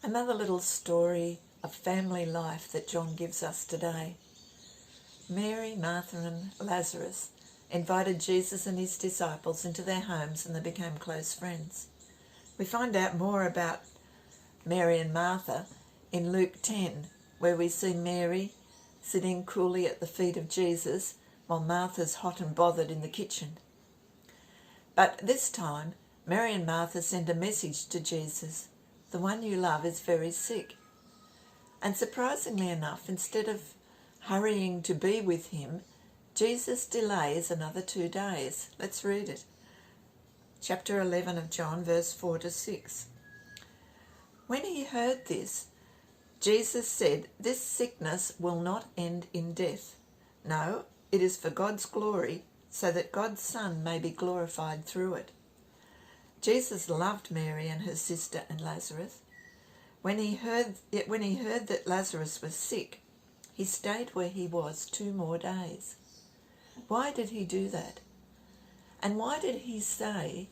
Another little story of family life that John gives us today. Mary, Martha and Lazarus invited Jesus and his disciples into their homes and they became close friends. We find out more about Mary and Martha in Luke 10, where we see Mary sitting coolly at the feet of Jesus while Martha's hot and bothered in the kitchen. But this time, Mary and Martha send a message to Jesus. The one you love is very sick. And surprisingly enough, instead of hurrying to be with him, Jesus delays another 2 days. Let's read it. Chapter 11 of John, verse 4 to 6. When he heard this, Jesus said, "This sickness will not end in death. No, it is for God's glory, so that God's Son may be glorified through it." Jesus loved Mary and her sister and Lazarus. When he heard that Lazarus was sick, he stayed where he was 2 more days. Why did he do that? And why did he say,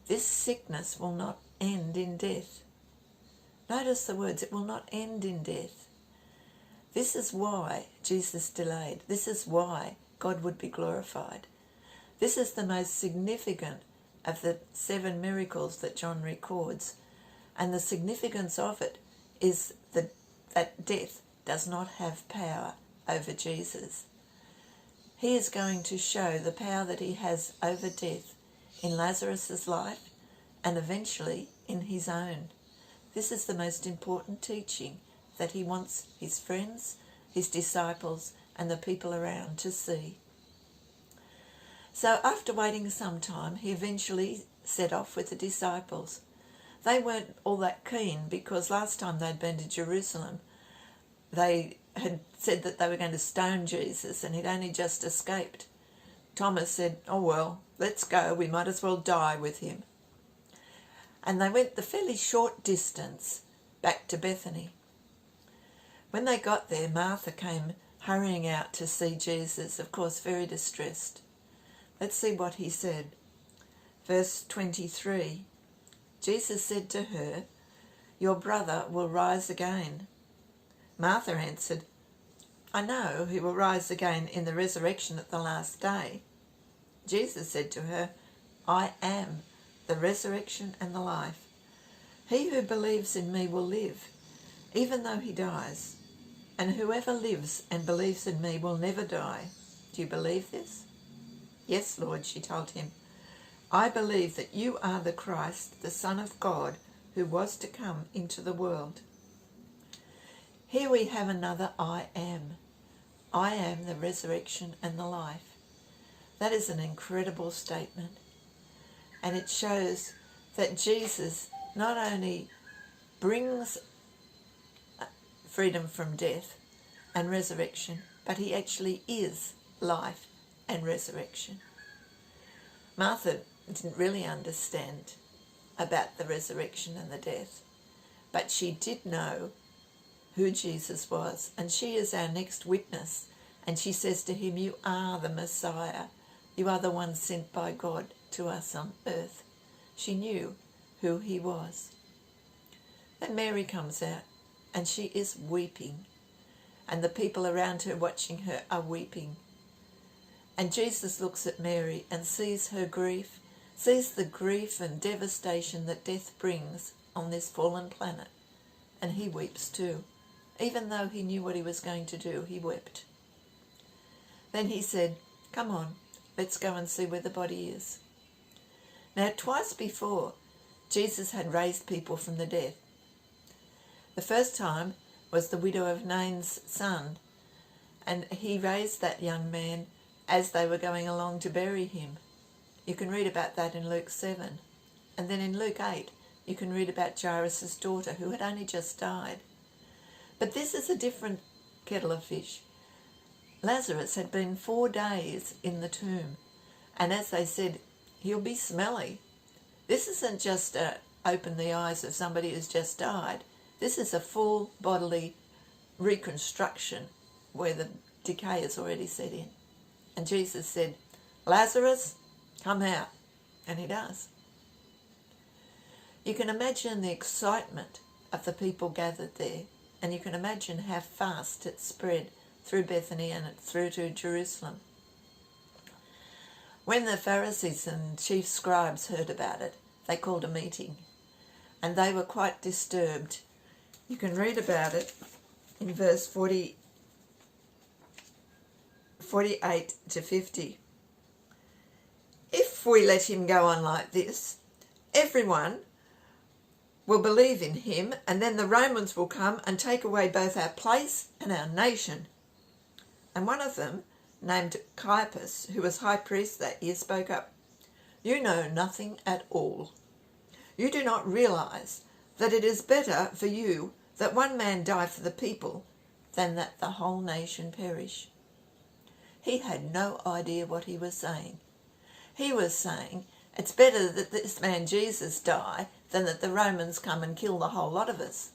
"This sickness will not end in death"? Notice the words, it will not end in death. This is why Jesus delayed. This is why God would be glorified. This is the most significant of the 7 miracles that John records. And the significance of it is that death does not have power over Jesus. He is going to show the power that he has over death in Lazarus' life and eventually in his own. This is the most important teaching that he wants his friends, his disciples, and the people around to see. So after waiting some time, he eventually set off with the disciples. They weren't all that keen because last time they'd been to Jerusalem, they had said that they were going to stone Jesus and he'd only just escaped. Thomas said, "Oh well, let's go, we might as well die with him." And they went the fairly short distance back to Bethany. When they got there, Martha came hurrying out to see Jesus, of course very distressed. Let's see what he said. Verse 23, Jesus said to her, "Your brother will rise again." Martha answered, "I know he will rise again in the resurrection at the last day." Jesus said to her, "I am the resurrection and the life. He who believes in me will live, even though he dies. And whoever lives and believes in me will never die. Do you believe this?" "Yes, Lord," she told him. "I believe that you are the Christ, the Son of God, who was to come into the world." Here we have another I am. I am the resurrection and the life. That is an incredible statement. And it shows that Jesus not only brings freedom from death and resurrection, but he actually is life and resurrection. Martha didn't really understand about the resurrection and the death, but she did know who Jesus was, and she is our next witness, and she says to him, "You are the Messiah. You are the one sent by God to us on earth." She knew who he was. Then Mary comes out, and she is weeping, and the people around her watching her are weeping. And Jesus looks at Mary and sees her grief, sees the grief and devastation that death brings on this fallen planet, and he weeps too. Even though he knew what he was going to do, he wept. Then he said, "Come on, let's go and see where the body is." Now, twice before, Jesus had raised people from the dead. The first time was the widow of Nain's son, and he raised that young man as they were going along to bury him. You can read about that in Luke 7. And then in Luke 8, you can read about Jairus' daughter, who had only just died. But this is a different kettle of fish. Lazarus had been 4 days in the tomb, and as they said, he'll be smelly. This isn't just open the eyes of somebody who's just died. This is a full bodily reconstruction where the decay has already set in. And Jesus said, "Lazarus, come out." And he does. You can imagine the excitement of the people gathered there, and you can imagine how fast it spread through Bethany and through to Jerusalem. When the Pharisees and chief scribes heard about it, they called a meeting, and they were quite disturbed. You can read about it in verse 48 to 50. If we let him go on like this, everyone will believe in him, and then the Romans will come and take away both our place and our nation. And one of them, named Caiaphas, who was high priest that year, spoke up. You know nothing at all. You do not realize that it is better for you that one man die for the people than that the whole nation perish. He had no idea what he was saying. He was saying it's better that this man Jesus die than that the Romans come and kill the whole lot of us.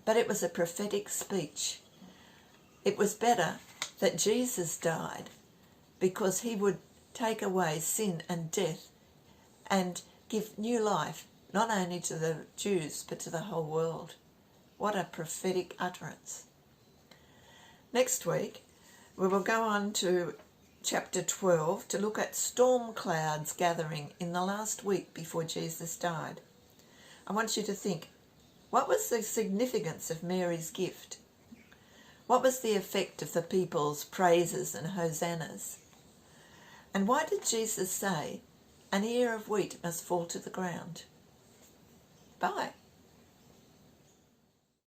But it was a prophetic speech. It was better that Jesus died because he would take away sin and death and give new life not only to the Jews but to the whole world. What a prophetic utterance. Next week we will go on to chapter 12 to look at storm clouds gathering in the last week before Jesus died. I want you to think, what was the significance of Mary's gift? What was the effect of the people's praises and hosannas? And why did Jesus say, an ear of wheat must fall to the ground? Bye.